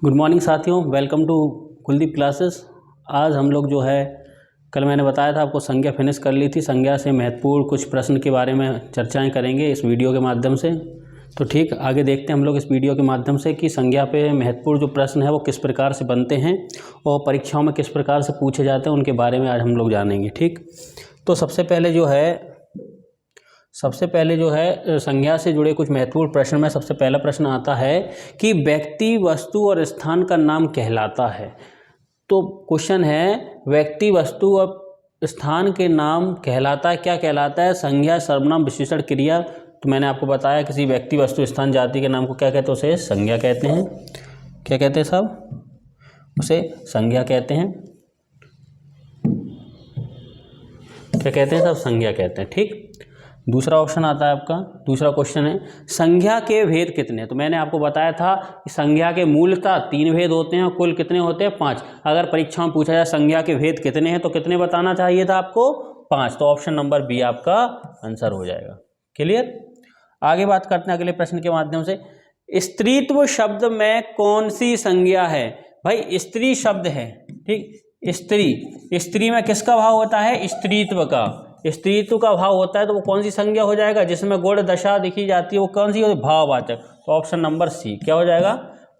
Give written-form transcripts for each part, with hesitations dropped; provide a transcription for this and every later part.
Good morning साथियों, welcome to Kuldeep classes. आज हम लोग जो है कल मैंने बताया था आपको संज्ञा फिनिश कर ली थी। संज्ञा से महत्वपूर्ण कुछ प्रश्न के बारे में चर्चाएं करेंगे इस वीडियो के माध्यम से। तो ठीक आगे देखते हैं हम लोग इस वीडियो के माध्यम से कि संज्ञा पे महत्वपूर्ण जो प्रश्न है वो किस प्रकार से बनते हैं और परीक्षाओं में किस प्रकार से पूछे जाते हैं उनके बारे में आज हम लोग जानेंगे। ठीक, तो सबसे पहले जो है संज्ञा से जुड़े कुछ महत्वपूर्ण प्रश्न में सबसे पहला प्रश्न आता है कि व्यक्ति, वस्तु और स्थान का नाम कहलाता है। तो क्वेश्चन है व्यक्ति, वस्तु और स्थान के नाम कहलाता है, क्या कहलाता है? संज्ञा, सर्वनाम, विशेषण, क्रिया। तो मैंने आपको बताया किसी व्यक्ति, वस्तु, स्थान, जाति के नाम को क्या कहते हैं? उसे संज्ञा कहते हैं। क्या कहते हैं साहब? उसे संज्ञा कहते हैं। क्या कहते हैं साहब? संज्ञा कहते हैं। ठीक, दूसरा ऑप्शन आता है आपका, दूसरा क्वेश्चन है संज्ञा के भेद कितने? तो मैंने आपको बताया था कि संज्ञा के मूलतः 3 भेद होते हैं और कुल कितने होते हैं? 5। अगर परीक्षा में पूछा जाए संज्ञा के भेद कितने हैं तो कितने बताना चाहिए था आपको? 5। तो ऑप्शन नंबर बी आपका आंसर हो जाएगा। क्लियर? आगे बात करते हैं अगले प्रश्न के माध्यम से। स्त्रीत्व शब्द में कौन सी संज्ञा है? भाई स्त्री शब्द है, ठीक, स्त्री में किसका भाव होता है? स्त्रीत्व का। स्त्रीत्व का भाव होता है तो वो कौन सी संज्ञा हो जाएगा? जिसमें गुण दशा दिखी जाती है वो कौन सी? भाववाचक। तो ऑप्शन नंबर सी क्या हो जाएगा?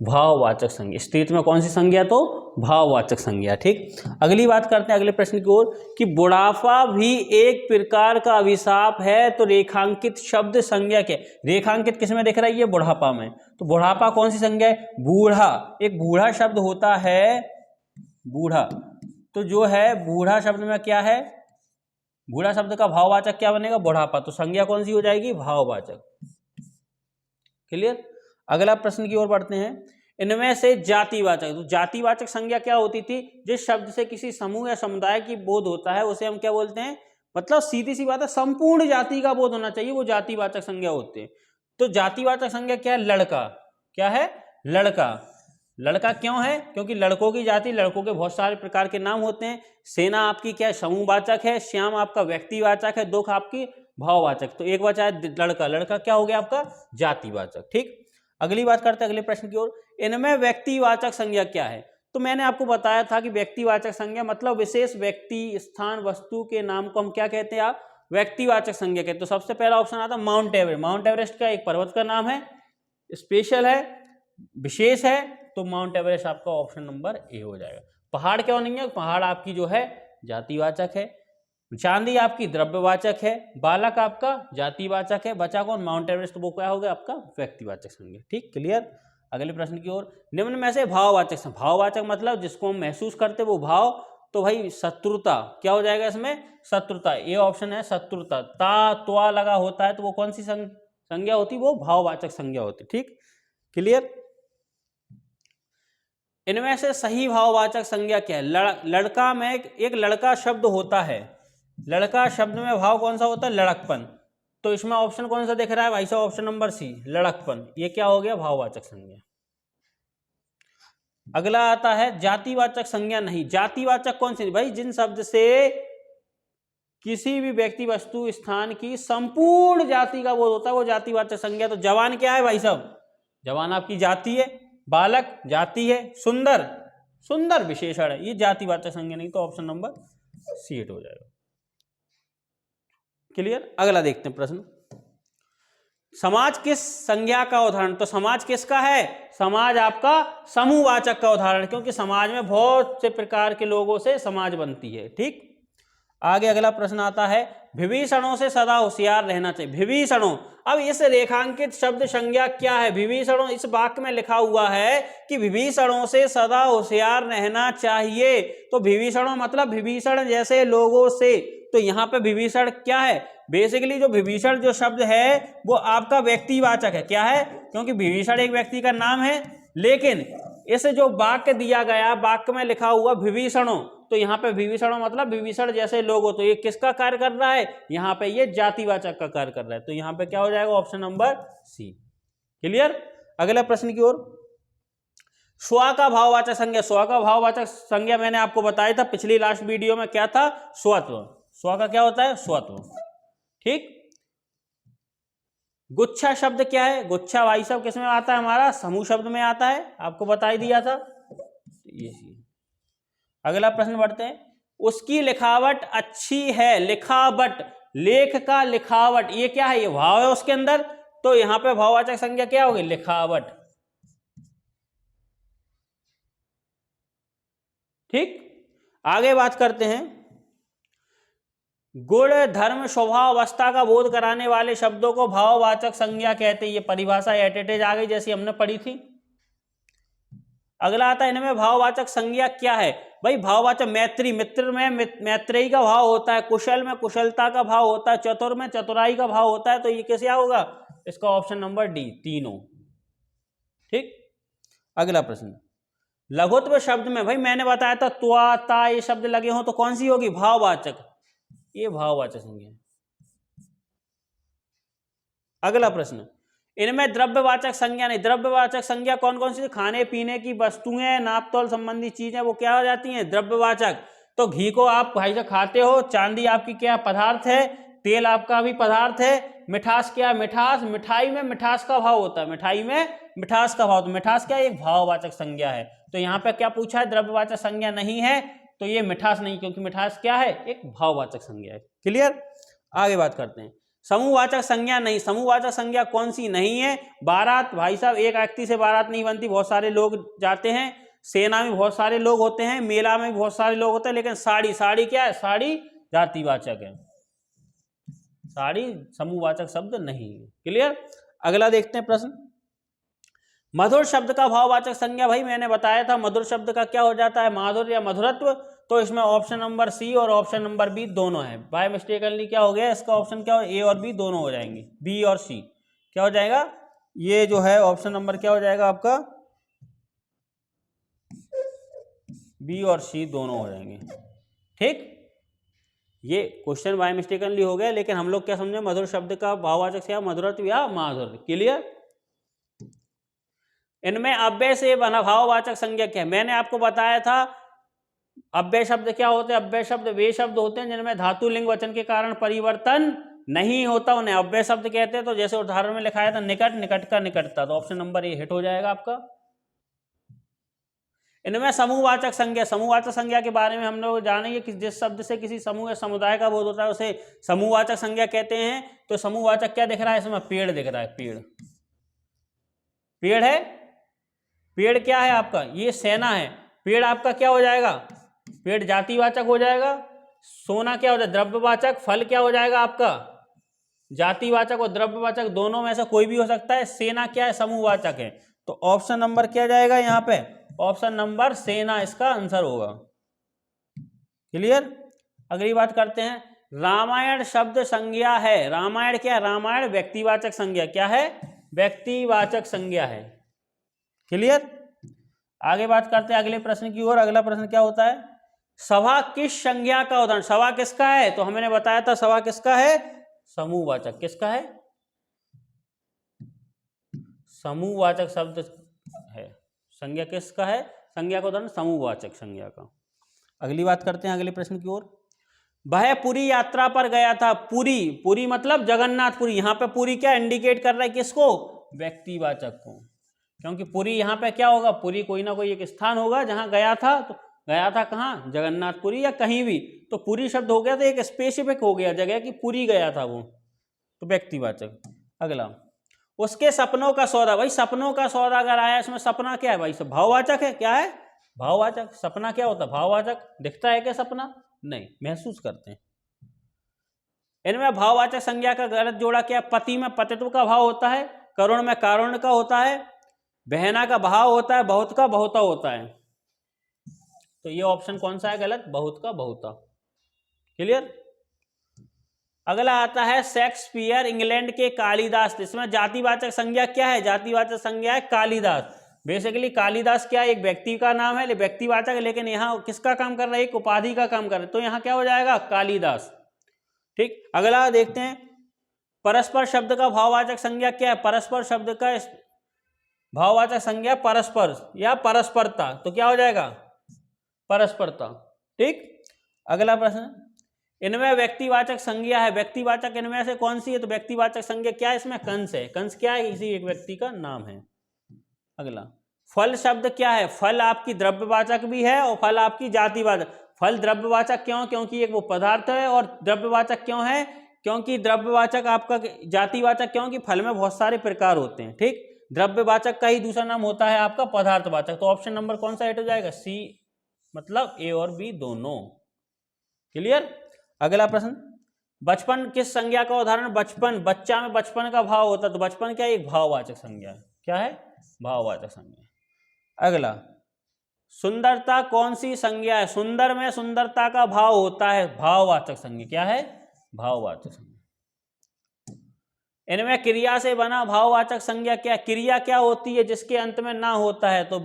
भाववाचक संज्ञा। स्त्रीत्व में कौन सी संज्ञा? तो भाववाचक संज्ञा। ठीक, अगली बात करते हैं अगले प्रश्न की ओर कि बुढ़ापा भी एक प्रकार का अभिशाप है। तो रेखांकित शब्द संज्ञा क्या? रेखांकित किसमें दिख रही है? बुढ़ापा में। तो बुढ़ापा कौन सी संज्ञा है? बूढ़ा। एक बूढ़ा शब्द होता है, बूढ़ा। तो जो है बूढ़ा शब्द में क्या है? बूढ़ा शब्द का भाववाचक क्या बनेगा? बुढ़ापा। तो संज्ञा कौन सी हो जाएगी? भाववाचक। क्लियर? अगला प्रश्न की ओर बढ़ते हैं। इनमें से जातिवाचक, तो जातिवाचक संज्ञा क्या होती थी? जिस शब्द से किसी समूह या समुदाय की बोध होता है उसे हम क्या बोलते हैं? मतलब सीधी सी बात है, संपूर्ण जाति का बोध होना चाहिए, वो जातिवाचक संज्ञा होते हैं। तो जातिवाचक संज्ञा क्या है? लड़का। क्या है? लड़का। लड़का क्यों है? क्योंकि लड़कों की जाति, लड़कों के बहुत सारे प्रकार के नाम होते हैं। सेना आपकी क्या है? समूहवाचक है। श्याम आपका व्यक्तिवाचक है। दुख आपकी भाववाचक। तो एक बचा है लड़का। लड़का क्या हो गया आपका? जातिवाचक। ठीक, अगली बात करते हैं अगले प्रश्न की ओर। इनमें व्यक्तिवाचक संज्ञा क्या है? तो मैंने आपको बताया था कि व्यक्तिवाचक संज्ञा मतलब विशेष व्यक्ति, स्थान, वस्तु के नाम को हम क्या कहते हैं? आप व्यक्तिवाचक संज्ञा कहते हैं। तो सबसे पहला ऑप्शन आता है माउंट एवरेस्ट। माउंट एवरेस्ट का एक पर्वत का नाम है, स्पेशल है, विशेष है, तो माउंट एवरेस्ट आपका ऑप्शन नंबर ए हो जाएगा। पहाड़ क्यों नहीं है? पहाड़ आपकी जो है जातिवाचक है। चांदी आपकी द्रव्यवाचक है। बालक आपका जातिवाचक है। बचा कौन? Mount Everest. तो वो क्या हो गया आपका? व्यक्तिवाचक संज्ञा। ठीक, क्लियर? अगले प्रश्न की ओर। निम्न में से भाववाचक, भाववाचक मतलब जिसको हम महसूस करते वो भाव। तो भाई शत्रुता क्या हो जाएगा इसमें? शत्रुता। ए ऑप्शन है शत्रुता। ता त्वा लगा होता है तो वो कौन सी संज्ञा होती? वो भाववाचक संज्ञा होती। ठीक, क्लियर? इनमें से सही भाववाचक संज्ञा क्या है? लड़का में एक लड़का शब्द होता है। लड़का शब्द में भाव कौन सा होता है? लड़कपन। तो इसमें ऑप्शन कौन सा दिख रहा है भाई साहब? ऑप्शन नंबर सी, लड़कपन। ये क्या हो गया? भाववाचक संज्ञा। अगला आता है जातिवाचक संज्ञा नहीं। जातिवाचक कौन सी? भाई जिन शब्द से किसी भी व्यक्ति, वस्तु, स्थान की संपूर्ण जाति का बोध होता है वो जातिवाचक संज्ञा। तो जवान क्या है भाई साहब? जवान आपकी जाति है। बालक जाति है। सुंदर, सुंदर विशेषण है। ये जातिवाचक संज्ञा नहीं। तो ऑप्शन नंबर सी हो जाएगा। क्लियर? अगला देखते हैं प्रश्न। समाज किस संज्ञा का उदाहरण? तो समाज किसका है? समाज आपका समूहवाचक का उदाहरण, क्योंकि समाज में बहुत से प्रकार के लोगों से समाज बनती है। ठीक, आगे अगला प्रश्न आता है विभीषणों से सदा होशियार रहना चाहिए। विभीषणों, अब इस रेखांकित शब्द संज्ञा क्या है? विभीषणों, इस वाक्य में लिखा हुआ है कि विभीषणों से सदा होशियार रहना चाहिए। तो विभीषणों मतलब विभीषण जैसे लोगों से। तो यहाँ पे विभीषण क्या है? बेसिकली जो विभीषण जो शब्द है वो आपका व्यक्तिवाचक है। क्या है? क्योंकि विभीषण एक व्यक्ति का नाम है, लेकिन इस जो वाक्य दिया गया, वाक्य में लिखा हुआ विभीषणों, तो यहाँ पे विभीषणों मतलब विभीषण जैसे लोग हो। तो ये किसका कार्य कर रहा है? यहाँ पे ये जातिवाचक का कार्य कर रहा है। तो यहाँ पे क्या हो जाएगा? Option number C. क्लियर? अगला प्रश्न की ओर। स्व का भाववाचक संज्ञा। स्व का भाववाचक संज्ञा मैंने आपको बताया था पिछली लास्ट वीडियो में, क्या था? स्वत्व। स्व का क्या होता है? स्वत्व। ठीक, गुच्छा शब्द क्या है? गुच्छा भाई साहब किस में आता है? हमारा समूह शब्द में आता है, आपको बता ही दिया था ये। अगला प्रश्न बढ़ते हैं। उसकी लिखावट अच्छी है, लिखावट, लेख का लिखावट, ये क्या है? ये भाव है उसके अंदर, तो यहां पे भाववाचक संज्ञा क्या होगी? लिखावट। ठीक, आगे बात करते हैं। गुण, धर्म, स्वभाव, अवस्था का बोध कराने वाले शब्दों को भाववाचक संज्ञा कहते हैं। ये परिभाषा एटेटेज आ गई जैसी हमने पढ़ी थी। अगला आता है इनमें भाववाचक संज्ञा क्या है? भाई भाववाचक मैत्री, मित्र में मैत्रेयी का भाव होता है, कुशल में कुशलता का भाव होता है, चतुर में चतुराई का भाव होता है, तो ये कैसे होगा? इसका ऑप्शन नंबर डी, तीनों। ठीक, अगला प्रश्न। लघुत्व शब्द में भाई मैंने बताया था त्वा, ता ये शब्द लगे हों तो कौन सी होगी? भाववाचक, ये भाववाचक संज्ञा। अगला प्रश्न, इनमें द्रव्यवाचक संज्ञा नहीं। द्रव्यवाचक संज्ञा कौन कौन सी? खाने पीने की वस्तुएं, नापतोल संबंधी चीजें, वो क्या हो जाती हैं? द्रव्यवाचक। तो घी को आप भाई जो खाते हो, चांदी आपकी क्या पदार्थ है? तेल आपका भी पदार्थ है। मिठास क्या? मिठास, मिठाई में मिठास का भाव होता है, मिठाई में मिठास का भाव, तो मिठास क्या है? एक भाववाचक संज्ञा है। तो यहाँ पे क्या पूछा है? द्रव्यवाचक संज्ञा नहीं है, तो ये मिठास नहीं, क्योंकि मिठास क्या है? एक भाववाचक संज्ञा है। क्लियर, आगे बात करते हैं। समूहवाचक संज्ञा नहीं। समूहवाचक संज्ञा कौन सी नहीं है? बारात, भाई साहब एक व्यक्ति से बारात नहीं बनती, बहुत सारे लोग जाते हैं। सेना में बहुत सारे लोग होते हैं, मेला में बहुत सारे लोग होते हैं, लेकिन साड़ी, साड़ी क्या है? साड़ी जातिवाचक है, साड़ी समूहवाचक शब्द नहीं है। क्लियर, अगला देखते हैं प्रश्न। मधुर शब्द का भाववाचक संज्ञा, भाई मैंने बताया था मधुर शब्द का क्या हो जाता है? माधुर्य या मधुरत्व। तो इसमें ऑप्शन नंबर सी और ऑप्शन नंबर बी दोनों है। बाय मिस्टेकली क्या हो गया? इसका ऑप्शन क्या हो? ए और बी दोनों हो जाएंगे, बी और सी क्या हो जाएगा? ये जो है ऑप्शन नंबर क्या हो जाएगा आपका? बी और सी दोनों हो जाएंगे। ठीक, ये क्वेश्चन बाय मिस्टेकली हो गया, लेकिन हम लोग क्या समझे? मधुर शब्द का भाववाचक क्या? मधुरत्व या माधुर्य। क्लियर, इनमें अव्यय से बना भाववाचक संज्ञा क्या है? मैंने आपको बताया था अव्यय शब्द क्या होते हैं? अव्यय शब्द वे शब्द होते हैं जिनमें धातु लिंग वचन के कारण परिवर्तन नहीं होता, उन्हें अव्यय शब्द कहते हैं। तो जैसे उदाहरण में लिखाया था निकट, निकट का निकटता, तो ऑप्शन नंबर ए हिट हो जाएगा आपका। इनमें समूहवाचक संज्ञा, समूहवाचक संज्ञा के बारे में हम लोग जानेंगे कि जिस शब्द से किसी समूह या समुदाय का बोध होता है उसे समूहवाचक संज्ञा कहते हैं। तो समूहवाचक क्या दिख रहा है इसमें? पेड़ दिख रहा है, पेड़, पेड़ है। पेड़ क्या है आपका? ये सेना है। पेड़ आपका क्या हो जाएगा? पेड़ जातिवाचक हो जाएगा। सोना क्या हो जाएगा? द्रव्यवाचक। फल क्या हो जाएगा आपका? जातिवाचक और द्रव्यवाचक दोनों में से कोई भी हो सकता है। सेना क्या है? समूहवाचक है। तो ऑप्शन नंबर क्या जाएगा यहाँ पे? ऑप्शन नंबर सेना इसका आंसर होगा। क्लियर, अगली बात करते हैं। रामायण शब्द संज्ञा है। रामायण क्या है? रामायण व्यक्तिवाचक संज्ञा क्या है? व्यक्तिवाचक संज्ञा है। क्लियर, आगे बात करते हैं अगले प्रश्न की ओर। अगला प्रश्न क्या होता है? सभा किस संज्ञा का उदाहरण? सभा किसका है? तो हमने बताया था सभा किसका है? समूहवाचक। किसका है? समूहवाचक शब्द है। संज्ञा किसका है? संज्ञा का उदाहरण समूहवाचक संज्ञा का। अगली बात करते हैं अगले प्रश्न की ओर। वह पुरी यात्रा पर गया था। पुरी, पुरी मतलब जगन्नाथपुरी। यहाँ पे पुरी क्या इंडिकेट कर रहा है? किसको? व्यक्तिवाचक को, क्योंकि पुरी यहाँ पे क्या होगा? पुरी कोई ना कोई एक स्थान होगा जहां गया था। तो गया था कहाँ? जगन्नाथपुरी या कहीं भी, तो पुरी शब्द हो गया तो एक स्पेसिफिक हो गया जगह कि पुरी गया था वो, तो व्यक्तिवाचक। अगला, उसके सपनों का सौदा। भाई सपनों का सौदा अगर आया इसमें सपना क्या है भाई? सब भाववाचक है। क्या है? भाववाचक। सपना क्या होता है? भाववाचक। दिखता है क्या सपना? नहीं, महसूस करते हैं। इनमें भाववाचक संज्ञा का गलत जोड़ा क्या? पति में पतित्व का भाव होता है, करुण में कारुण्य का होता है, बहना का भाव होता है, बहुत का बहुता होता है। तो ये ऑप्शन कौन सा है गलत? बहुत का बहुता। क्लियर, अगला आता है शेक्सपियर इंग्लैंड के कालिदास। इसमें जातिवाचक संज्ञा क्या है? जातिवाचक संज्ञा है कालिदास। बेसिकली कालिदास क्या है? एक व्यक्ति का नाम है, व्यक्तिवाचक है, लेकिन यहाँ किसका काम कर रहा है? एक उपाधि का काम कर रहा है, तो यहाँ क्या हो जाएगा? कालिदास। ठीक, अगला देखते हैं। परस्पर शब्द का भाववाचक संज्ञा क्या है? परस्पर शब्द का भाववाचक संज्ञा परस्पर या परस्परता, तो क्या हो जाएगा? परस्परता। ठीक, अगला प्रश्न। इनमें व्यक्तिवाचक संज्ञा है, व्यक्तिवाचक इनमें से कौन सी है? तो व्यक्तिवाचक संज्ञा क्या है इसमें? कंस है। कंस क्या है? किसी एक व्यक्ति का नाम है। अगला, फल शब्द क्या है? फल आपकी द्रव्यवाचक भी है और फल आपकी जातिवाचक। फल द्रव्यवाचक क्यों? क्योंकि एक वो पदार्थ है। और द्रव्यवाचक क्यों है? क्योंकि द्रव्यवाचक आपका जातिवाचक क्यों? कि फल में बहुत सारे प्रकार होते हैं। ठीक, द्रव्यवाचक का ही दूसरा नाम होता है आपका पदार्थवाचक। तो ऑप्शन नंबर कौन सा हिट हो जाएगा? सी, मतलब ए और बी दोनों। क्लियर? अगला प्रश्न, बचपन किस संज्ञा का उदाहरण? बचपन, बच्चा में बचपन का भाव होता है, तो बचपन क्या है? एक भाववाचक संज्ञा है। क्या है? भाववाचक संज्ञा। अगला, सुंदरता कौन सी संज्ञा है? सुंदर में सुंदरता का भाव होता है, भाववाचक संज्ञा। क्या है? भाववाचक संज्ञा। इनमें क्रिया से बना भाववाचक संज्ञा क्या? क्रिया क्या होती है जिसके अंत में ना होता है? तो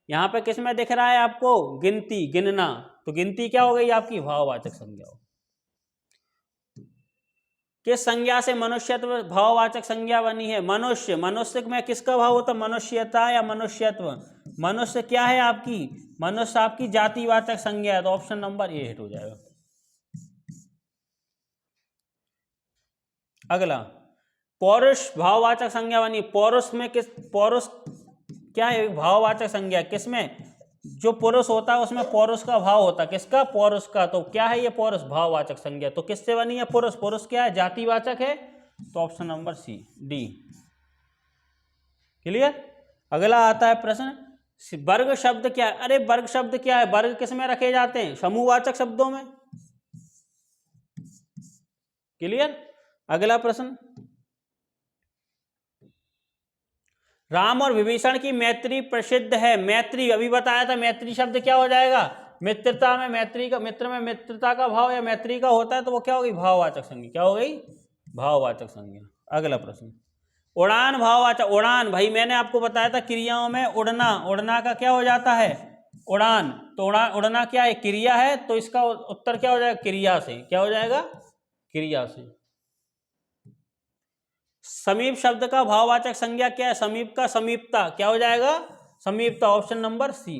यहां पे किस में दिख रहा है आपको? गिनती, गिनना। तो गिनती क्या हो गई आपकी? भाववाचक संज्ञा हो। किस संज्ञा से मनुष्यत्व भाववाचक संज्ञा बनी है? मनुष्य, मनुष्य में किसका भाव होता है? मनुष्यता या मनुष्यत्व। मनुष्य क्या है आपकी? मनुष्य आपकी जातिवाचक संज्ञा है। तो ऑप्शन नंबर ए हिट हो जाएगा। अगला, पौरुष भाववाचक संज्ञा बनी। पौरुष में किस? पौरुष क्या है? भाववाचक संज्ञा। किसमें? जो पुरुष होता है उसमें पौरुष का भाव होता है। किसका? पौरुष का। तो क्या है ये? पौरुष, भाववाचक संज्ञा। तो किससे बनी है? पुरुष। पुरुष क्या है? जातिवाचक है। तो option number C, D. Clear? अगला आता है प्रश्न, वर्ग शब्द क्या है? अरे वर्ग शब्द क्या है? वर्ग किस में रखे जाते हैं? समूहवाचक शब्दों में। क्लियर? अगला प्रश्न, राम और विभीषण की मैत्री प्रसिद्ध है। मैत्री अभी बताया था, मैत्री शब्द क्या हो जाएगा? मित्रता में मैत्री का, मित्र में मित्रता का भाव या मैत्री का होता है, तो वो क्या हो गई? भाववाचक संज्ञा। क्या हो गई? भाववाचक संज्ञा। अगला प्रश्न, उड़ान भाववाचक। उड़ान भाई मैंने आपको बताया था क्रियाओं में उड़ना, उड़ना का क्या हो जाता है? उड़ान। तो उड़ना क्या है? क्रिया है। तो इसका उत्तर क्या हो जाएगा? क्रिया से। क्या हो जाएगा? क्रिया से। समीप शब्द का भाववाचक संज्ञा क्या है? समीप का समीपता। क्या हो जाएगा? समीपता। Option number C.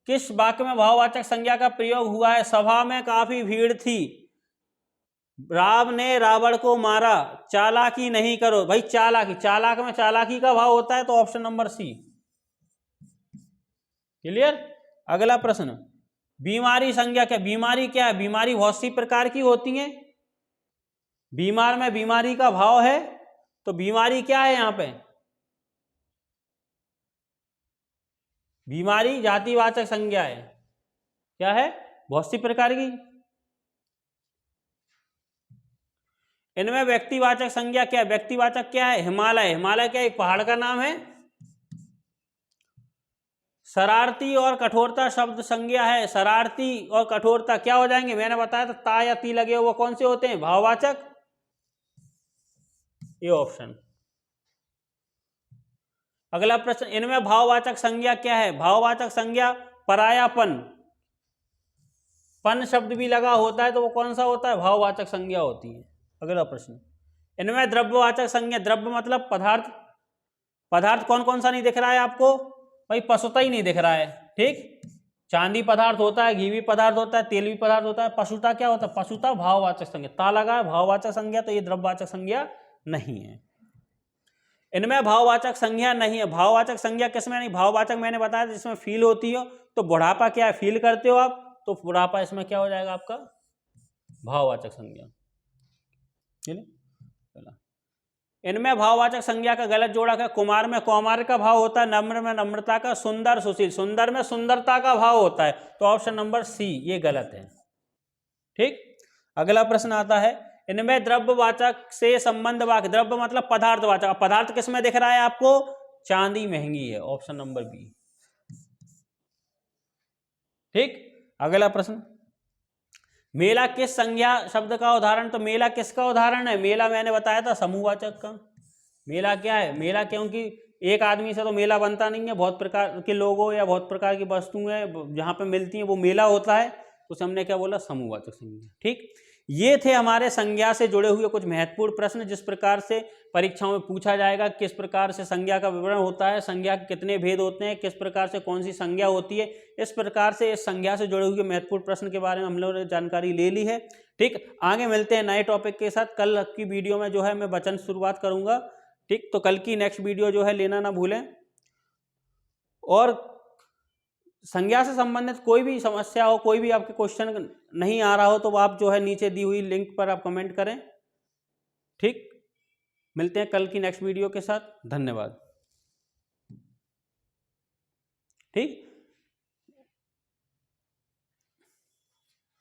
किस वाक्य में भाववाचक संज्ञा का प्रयोग हुआ है? सभा में काफी भीड़ थी, राम ने रावण को मारा, चालाकी नहीं करो। भाई चालाकी, चालाक में चालाकी का भाव होता है। तो ऑप्शन नंबर सी। क्लियर? अगला प्रश्न, बीमारी संज्ञा क्या? बीमारी क्या है? बीमारी बहुत सी प्रकार की होती है। बीमार में बीमारी का भाव है। तो बीमारी क्या है यहां पे? बीमारी जातिवाचक संज्ञा है। क्या है? बहुत सी प्रकार की। इनमें व्यक्तिवाचक संज्ञा क्या है? व्यक्तिवाचक क्या है? हिमालय। हिमालय क्या एक पहाड़ का नाम है। शरारती और कठोरता शब्द संज्ञा है। शरारती और कठोरता क्या हो जाएंगे? मैंने बताया था ता या ती लगे वो कौन से होते हैं? भाववाचक। ये ऑप्शन। अगला प्रश्न, इनमें भाववाचक संज्ञा क्या है? भाववाचक संज्ञा परायापन, पन शब्द भी लगा होता है तो वो कौन सा होता है? भाववाचक संज्ञा होती है। अगला प्रश्न, इनमें द्रव्यवाचक संज्ञा। द्रव्य मतलब पदार्थ। पदार्थ कौन कौन सा नहीं दिख रहा है आपको? भाई पशुता ही नहीं दिख रहा है। ठीक, चांदी पदार्थ होता है, घी भी पदार्थ होता है, तेल भी पदार्थ होता है। पशुता क्या होता है? पशुता भाववाचक संज्ञा। ता लगा है भाववाचक संज्ञा, तो ये द्रव्यवाचक संज्ञा नहीं है। इनमें भाववाचक संज्ञा नहीं है। भाववाचक संज्ञा किसमें नहीं? भाववाचक मैंने बताया जिसमें फील होती हो। तो बुढ़ापा क्या है? फील करते हो आप, तो बुढ़ापा इसमें क्या हो जाएगा आपका? भाववाचक संज्ञा। इनमें भाववाचक संज्ञा का गलत जोड़ा है। कुमार में कौमार का भाव होता है, नम्र में नम्रता का, सुंदर सुशील। सुंदर में सुंदरता का भाव होता है। तो ऑप्शन नंबर सी ये गलत है। ठीक, अगला प्रश्न आता है, इनमें द्रव्यवाचक से संबंध वाक्य। द्रव्य मतलब पदार्थवाचक। पदार्थ किसमें दिख रहा है आपको? चांदी महंगी है। Option number B. ठीक, अगला प्रश्न, मेला किस संज्ञा शब्द का उदाहरण? तो मेला किसका उदाहरण है? मेला मैंने बताया था समूहवाचक का। मेला क्या है? मेला क्योंकि एक आदमी से तो मेला बनता नहीं है, बहुत प्रकार के लोगों या बहुत प्रकार की वस्तुएं जहां पे मिलती हैं वो मेला होता है। तो हमने क्या बोला? समूहवाचक संज्ञा। ठीक, ये थे हमारे संज्ञा से जुड़े हुए कुछ महत्वपूर्ण प्रश्न, जिस प्रकार से परीक्षाओं में पूछा जाएगा, किस प्रकार से संज्ञा का विवरण होता है, संज्ञा के कितने भेद होते हैं, किस प्रकार से कौन सी संज्ञा होती है। इस प्रकार से इस संज्ञा से जुड़े हुए महत्वपूर्ण प्रश्न के बारे में हम लोगों ने जानकारी ले ली है। ठीक, आगे मिलते हैं नए टॉपिक के साथ। कल की वीडियो में जो है मैं वचन शुरुआत करूंगा। ठीक, तो कल की नेक्स्ट वीडियो जो है लेना ना भूलें। और संज्ञा से संबंधित कोई भी समस्या हो, कोई भी आपके क्वेश्चन नहीं आ रहा हो, तो आप जो है नीचे दी हुई लिंक पर आप कमेंट करें। ठीक, मिलते हैं कल की नेक्स्ट वीडियो के साथ। धन्यवाद। ठीक।